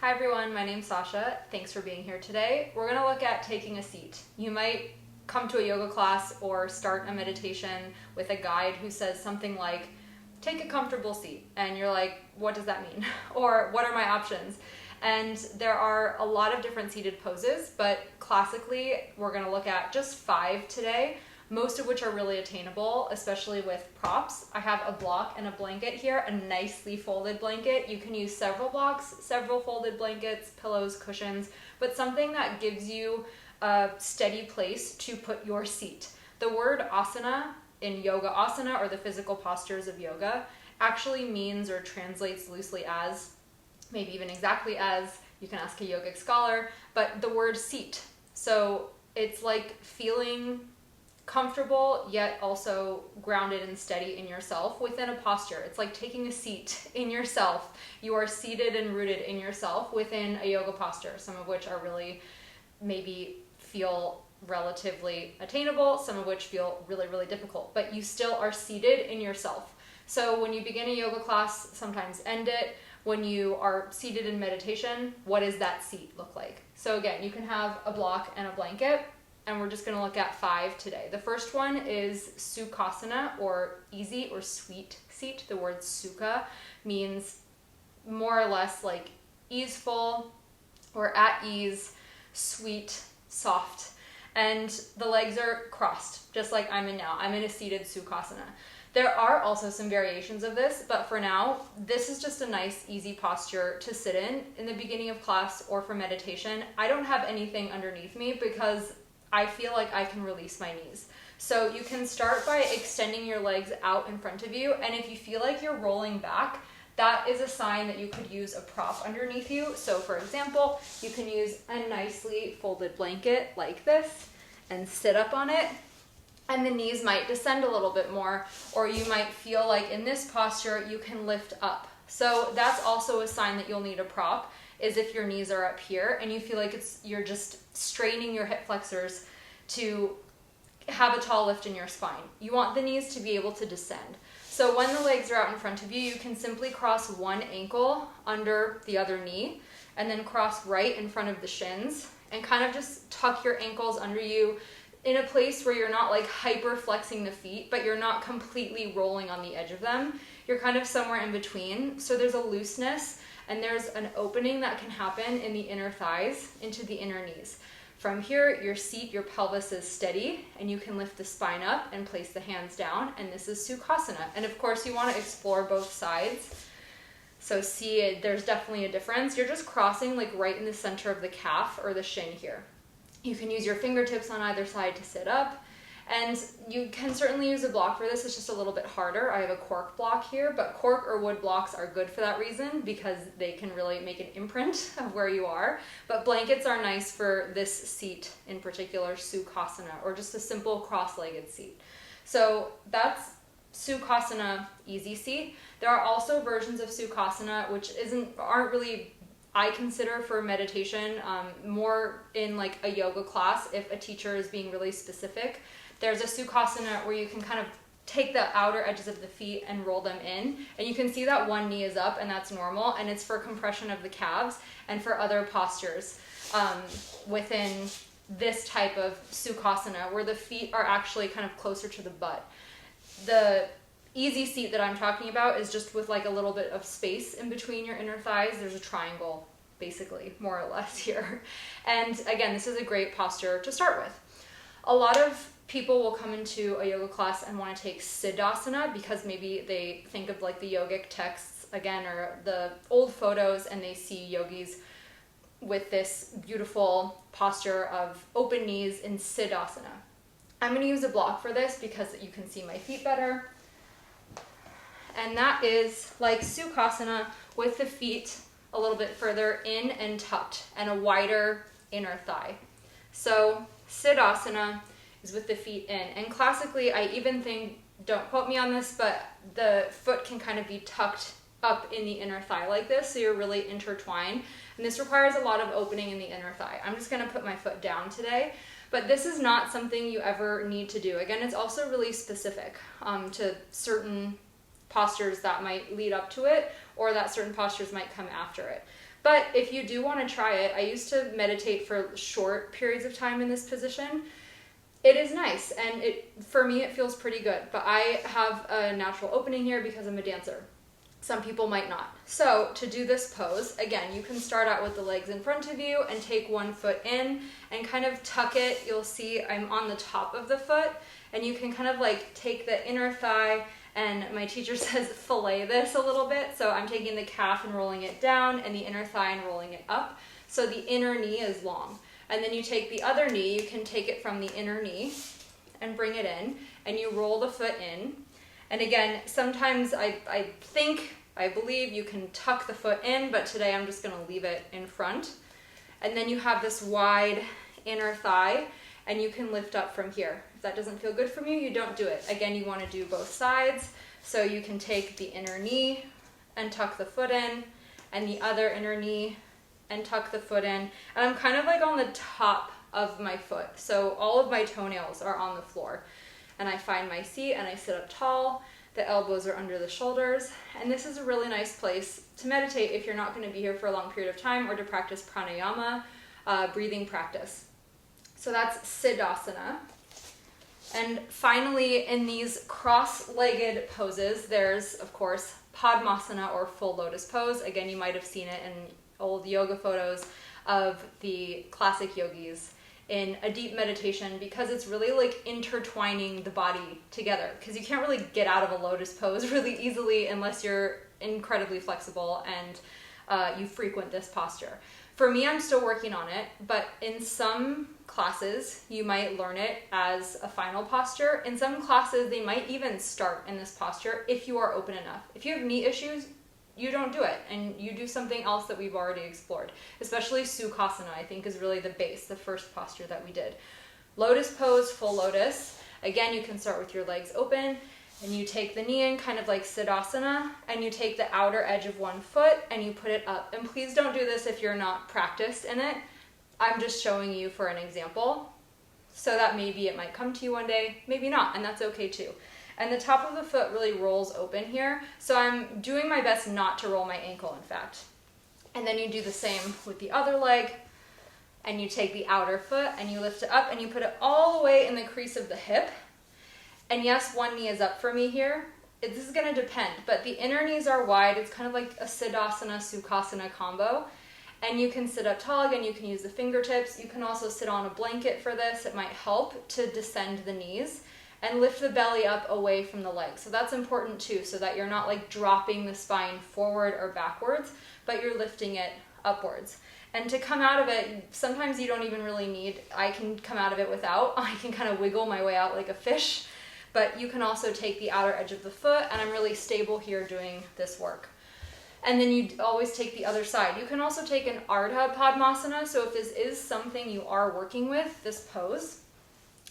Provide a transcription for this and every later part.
Hi everyone, my name's Sasha. Thanks for being here today. We're going to look at taking a seat. You might come to a yoga class or start a meditation with a guide who says something like, take a comfortable seat. And you're like, what does that mean? Or what are my options? And there are a lot of different seated poses, but classically we're going to look at just 5 today, most of which are really attainable, especially with props. I have a block and a blanket here, a nicely folded blanket. You can use several blocks, several folded blankets, pillows, cushions, but something that gives you a steady place to put your seat. The word asana in yoga asana, or the physical postures of yoga, actually means or translates loosely as, maybe even exactly as, you can ask a yogic scholar, but the word seat. So it's like feeling comfortable yet also grounded and steady in yourself within a posture. It's like taking a seat in yourself. You are seated and rooted in yourself within a yoga posture, some of which are really maybe feel relatively attainable, some of which feel really, really difficult, but you still are seated in yourself. So when you begin a yoga class, sometimes end it, when you are seated in meditation, what does that seat look like? So again, you can have a block and a blanket, and we're just going to look at 5 today. The first one is Sukhasana, or easy or sweet seat. The word sukha means more or less like easeful or at ease, sweet, soft. And the legs are crossed, just like I'm in now. I'm in a seated Sukhasana. There are also some variations of this, but for now, this is just a nice, easy posture to sit in the beginning of class or for meditation. I don't have anything underneath me because I feel like I can release my knees. So you can start by extending your legs out in front of you, and if you feel like you're rolling back, that is a sign that you could use a prop underneath you. So for example, you can use a nicely folded blanket like this and sit up on it, and the knees might descend a little bit more, or you might feel like in this posture you can lift up. So that's also a sign that you'll need a prop, is if your knees are up here and you feel like you're just straining your hip flexors to have a tall lift in your spine. You want the knees to be able to descend. So when the legs are out in front of you, you can simply cross one ankle under the other knee and then cross right in front of the shins and kind of just tuck your ankles under you in a place where you're not like hyper flexing the feet, but you're not completely rolling on the edge of them. You're kind of somewhere in between. So there's a looseness and there's an opening that can happen in the inner thighs into the inner knees. From here, your seat, your pelvis is steady, and you can lift the spine up and place the hands down, and this is Sukhasana. And of course, you want to explore both sides. So see, there's definitely a difference. You're just crossing like right in the center of the calf or the shin here. You can use your fingertips on either side to sit up, and you can certainly use a block for this. It's just a little bit harder. I have a cork block here, but cork or wood blocks are good for that reason because they can really make an imprint of where you are. But blankets are nice for this seat in particular, Sukhasana, or just a simple cross-legged seat. So that's Sukhasana, easy seat. There are also versions of Sukhasana which aren't really, I consider, for meditation, more in like a yoga class if a teacher is being really specific. There's a Sukhasana where you can kind of take the outer edges of the feet and roll them in, and you can see that one knee is up, and that's normal, and it's for compression of the calves and for other postures within this type of Sukhasana where the feet are actually kind of closer to the butt. The easy seat that I'm talking about is just with like a little bit of space in between your inner thighs. There's a triangle, basically, more or less here. And again, this is a great posture to start with. A lot of people will come into a yoga class and want to take Siddhasana because maybe they think of like the yogic texts again, or the old photos, and they see yogis with this beautiful posture of open knees in Siddhasana. I'm going to use a block for this because you can see my feet better. And that is like Sukhasana with the feet a little bit further in and tucked and a wider inner thigh. So Siddhasana is with the feet in. And classically, I even think, don't quote me on this, but the foot can kind of be tucked up in the inner thigh like this, so you're really intertwined. And this requires a lot of opening in the inner thigh. I'm just going to put my foot down today, but this is not something you ever need to do. Again, it's also really specific to certain postures that might lead up to it, or that certain postures might come after it. But if you do want to try it, I used to meditate for short periods of time in this position. It is nice, and for me it feels pretty good, but I have a natural opening here because I'm a dancer. Some people might not. So to do this pose, again, you can start out with the legs in front of you and take one foot in and kind of tuck it. You'll see I'm on the top of the foot, and you can kind of like take the inner thigh, and my teacher says fillet this a little bit. So I'm taking the calf and rolling it down, and the inner thigh and rolling it up. So the inner knee is long. And then you take the other knee, you can take it from the inner knee and bring it in, and you roll the foot in. And again, sometimes I believe you can tuck the foot in, but today I'm just gonna leave it in front. And then you have this wide inner thigh, and you can lift up from here. If that doesn't feel good from you, you don't do it. Again, you wanna do both sides. So you can take the inner knee and tuck the foot in, and the other inner knee and tuck the foot in. And I'm kind of like on the top of my foot. So all of my toenails are on the floor. And I find my seat and I sit up tall. The elbows are under the shoulders. And this is a really nice place to meditate if you're not going to be here for a long period of time, or to practice pranayama, breathing practice. So that's Siddhasana. And finally, in these cross-legged poses, there's, of course, Padmasana, or full lotus pose. Again, you might have seen it in old yoga photos of the classic yogis in a deep meditation, because it's really like intertwining the body together, because you can't really get out of a lotus pose really easily unless you're incredibly flexible and you frequent this posture. For me, I'm still working on it, but in some classes you might learn it as a final posture. In some classes they might even start in this posture if you are open enough. If you have knee issues, you don't do it, and you do something else that we've already explored. Especially Sukhasana, I think, is really the base, the first posture that we did. Lotus pose, full lotus. Again, you can start with your legs open, and you take the knee in, kind of like Siddhasana, and you take the outer edge of one foot and you put it up. And please don't do this if you're not practiced in it. I'm just showing you for an example, so that maybe it might come to you one day, maybe not, and that's okay too. And the top of the foot really rolls open here. So I'm doing my best not to roll my ankle, in fact. And then you do the same with the other leg, and you take the outer foot and you lift it up and you put it all the way in the crease of the hip. And yes, one knee is up for me here. This is gonna depend, but the inner knees are wide. It's kind of like a Siddhasana, Sukhasana combo. And you can sit up tall. Again, you can use the fingertips. You can also sit on a blanket for this. It might help to descend the knees and lift the belly up away from the legs. So that's important too, so that you're not like dropping the spine forward or backwards, but you're lifting it upwards. And to come out of it, sometimes you don't even really need, I can come out of it without, I can kind of wiggle my way out like a fish, but you can also take the outer edge of the foot, and I'm really stable here doing this work. And then you always take the other side. You can also take an Ardha Padmasana, so if this is something you are working with, this pose,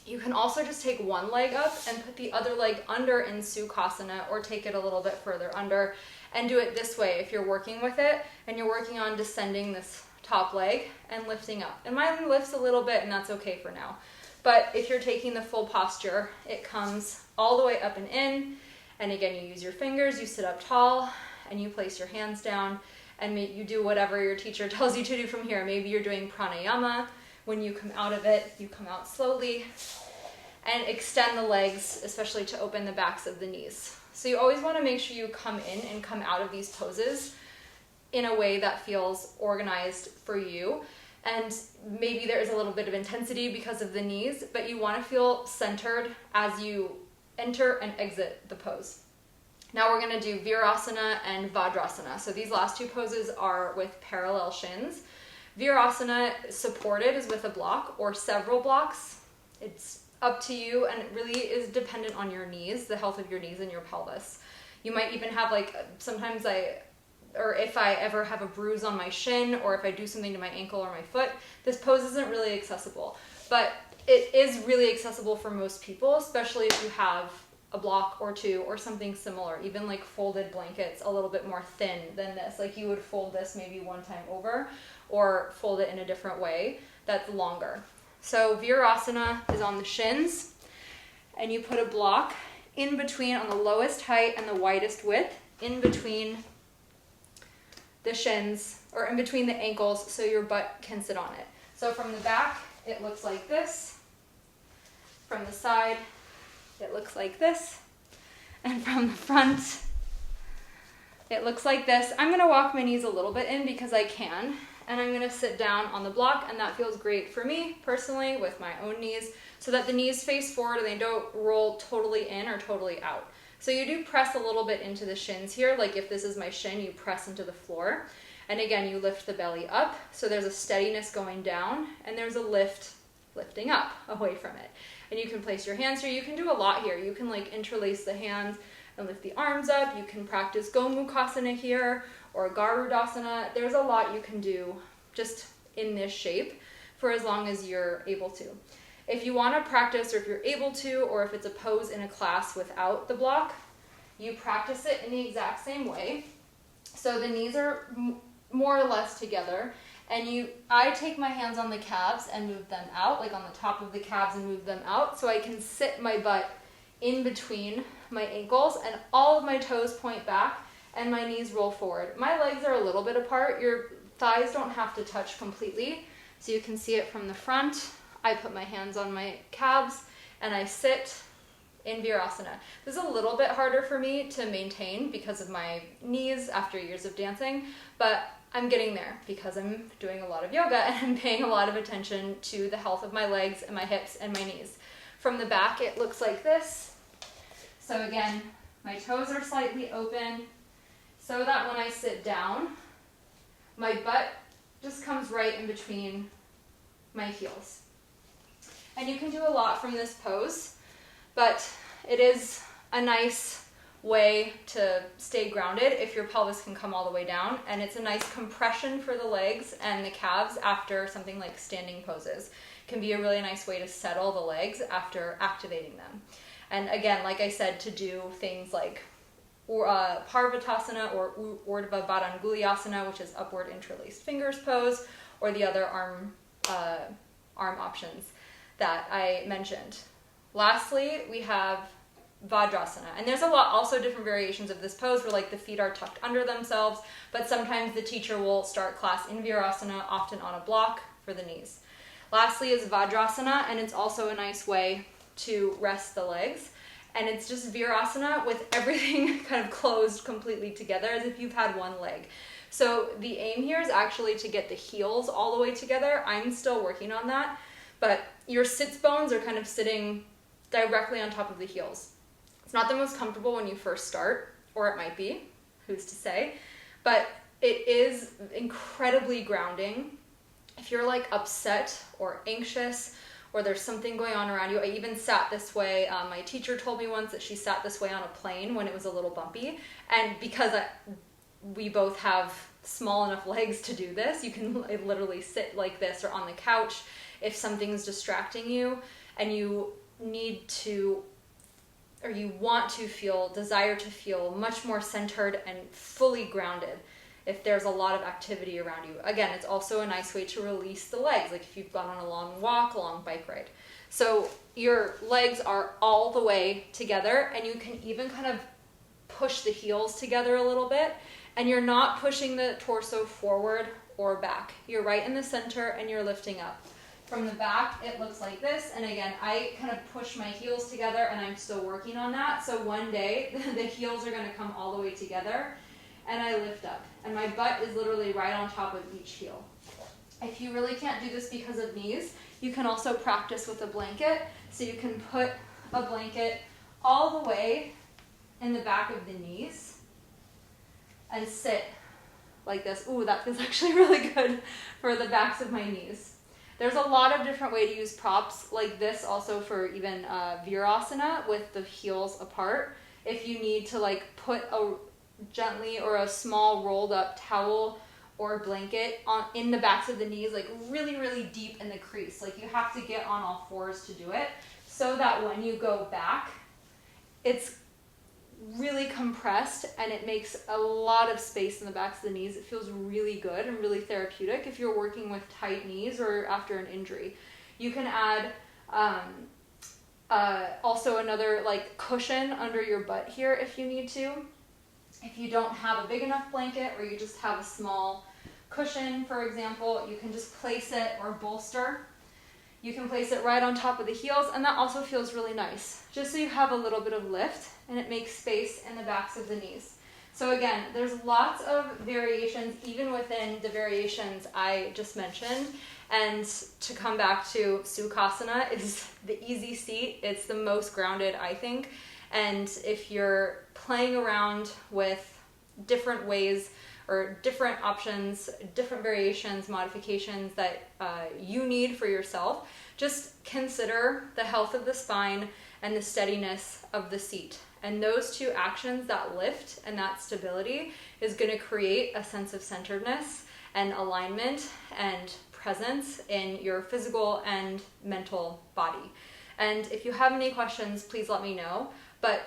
you can also just take one leg up and put the other leg under in Sukhasana, or take it a little bit further under, and do it this way if you're working with it and you're working on descending this top leg and lifting up. And mine lifts a little bit, and that's okay for now. But if you're taking the full posture, it comes all the way up and in. And again, you use your fingers, you sit up tall, and you place your hands down, and you do whatever your teacher tells you to do from here. Maybe you're doing pranayama. When you come out of it, you come out slowly and extend the legs, especially to open the backs of the knees. So you always want to make sure you come in and come out of these poses in a way that feels organized for you. And maybe there is a little bit of intensity because of the knees, but you want to feel centered as you enter and exit the pose. Now we're going to do Virasana and Vajrasana. So these last two poses are with parallel shins. Virasana, supported, is with a block or several blocks. It's up to you, and it really is dependent on your knees, the health of your knees and your pelvis. You might even have sometimes if I ever have a bruise on my shin, or if I do something to my ankle or my foot, this pose isn't really accessible. But it is really accessible for most people, especially if you have a block or two or something similar, even like folded blankets a little bit more thin than this. Like you would fold this maybe one time over, or fold it in a different way that's longer. So Virasana is on the shins, and you put a block in between, on the lowest height and the widest width, in between the shins or in between the ankles so your butt can sit on it. So from the back, it looks like this. From the side, it looks like this. And from the front, it looks like this. I'm gonna walk my knees a little bit in because I can, and I'm gonna sit down on the block, and that feels great for me personally with my own knees, so that the knees face forward and they don't roll totally in or totally out. So you do press a little bit into the shins here, like if this is my shin, you press into the floor. And again, you lift the belly up, so there's a steadiness going down, and there's a lifting up away from it. And you can place your hands here. You can do a lot here. You can like interlace the hands and lift the arms up. You can practice Gomukhasana here or Garudasana. There's a lot you can do just in this shape for as long as you're able to. If you want to practice, or if you're able to, or if it's a pose in a class without the block, you practice it in the exact same way. So the knees are more or less together, and I take my hands on the calves and move them out, like on the top of the calves and move them out, so I can sit my butt in between my ankles, and all of my toes point back, and my knees roll forward. My legs are a little bit apart. Your thighs don't have to touch completely, so you can see it from the front. I put my hands on my calves, and I sit in Virasana. This is a little bit harder for me to maintain because of my knees after years of dancing, but I'm getting there because I'm doing a lot of yoga and I'm paying a lot of attention to the health of my legs and my hips and my knees. From the back, it looks like this. So again, my toes are slightly open so that when I sit down, my butt just comes right in between my heels. And you can do a lot from this pose, but it is a nice way to stay grounded if your pelvis can come all the way down, and it's a nice compression for the legs and the calves after something like standing poses. It can be a really nice way to settle the legs after activating them. And again, like I said, to do things like Parvatasana or Urdhva Badanguliasana, which is upward interlaced fingers pose, or the other arm options that I mentioned. Lastly, we have Vajrasana. And there's a lot, also different variations of this pose where like the feet are tucked under themselves, but sometimes the teacher will start class in Virasana, often on a block for the knees. Lastly is Vajrasana, and it's also a nice way to rest the legs. And it's just Virasana with everything kind of closed completely together as if you've had one leg. So the aim here is actually to get the heels all the way together. I'm still working on that, but your sits bones are kind of sitting directly on top of the heels. It's not the most comfortable when you first start, or it might be, who's to say, but it is incredibly grounding. If you're like upset or anxious, or there's something going on around you. I even sat this way. My teacher told me once that she sat this way on a plane when it was a little bumpy. And because we both have small enough legs to do this, you can literally sit like this or on the couch if something's distracting you and you need to, or you want to feel, desire to feel much more centered and fully grounded. If there's a lot of activity around you. Again, it's also a nice way to release the legs, like if you've gone on a long walk, a long bike ride. So your legs are all the way together, and you can even kind of push the heels together a little bit, and you're not pushing the torso forward or back. You're right in the center, and you're lifting up. From the back, it looks like this, and again, I kind of push my heels together, and I'm still working on that. So one day, the heels are gonna come all the way together, and I lift up. And my butt is literally right on top of each heel. If you really can't do this because of knees, you can also practice with a blanket. So you can put a blanket all the way in the back of the knees and sit like this. Ooh, that feels actually really good for the backs of my knees. There's a lot of different ways to use props like this also for even Virasana with the heels apart. If you need to like put a gently or a small rolled up towel or blanket in the backs of the knees, like really, really deep in the crease. Like you have to get on all fours to do it so that when you go back, it's really compressed and it makes a lot of space in the backs of the knees. It feels really good and really therapeutic if you're working with tight knees or after an injury. You can add also another like cushion under your butt here if you need to. If you don't have a big enough blanket, or you just have a small cushion, for example, you can just place it, or bolster. You can place it right on top of the heels, and that also feels really nice, just so you have a little bit of lift, and it makes space in the backs of the knees. So again, there's lots of variations, even within the variations I just mentioned. And to come back to Sukhasana is the easy seat. It's the most grounded, I think. And if you're playing around with different ways or different options, different variations, modifications that you need for yourself, just consider the health of the spine and the steadiness of the seat. And those two actions, that lift and that stability, is going to create a sense of centeredness and alignment and presence in your physical and mental body. And if you have any questions, please let me know. But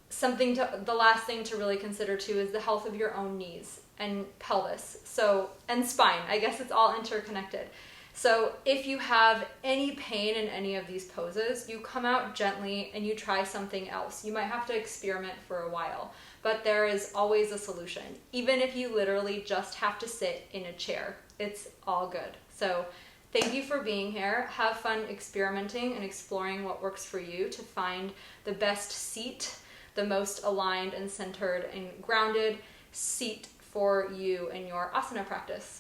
the last thing to really consider too is the health of your own knees and pelvis, and spine. I guess it's all interconnected. So if you have any pain in any of these poses, you come out gently and you try something else. You might have to experiment for a while, but there is always a solution. Even if you literally just have to sit in a chair, it's all good. So thank you for being here. Have fun experimenting and exploring what works for you to find the best seat, the most aligned and centered and grounded seat for you in your asana practice.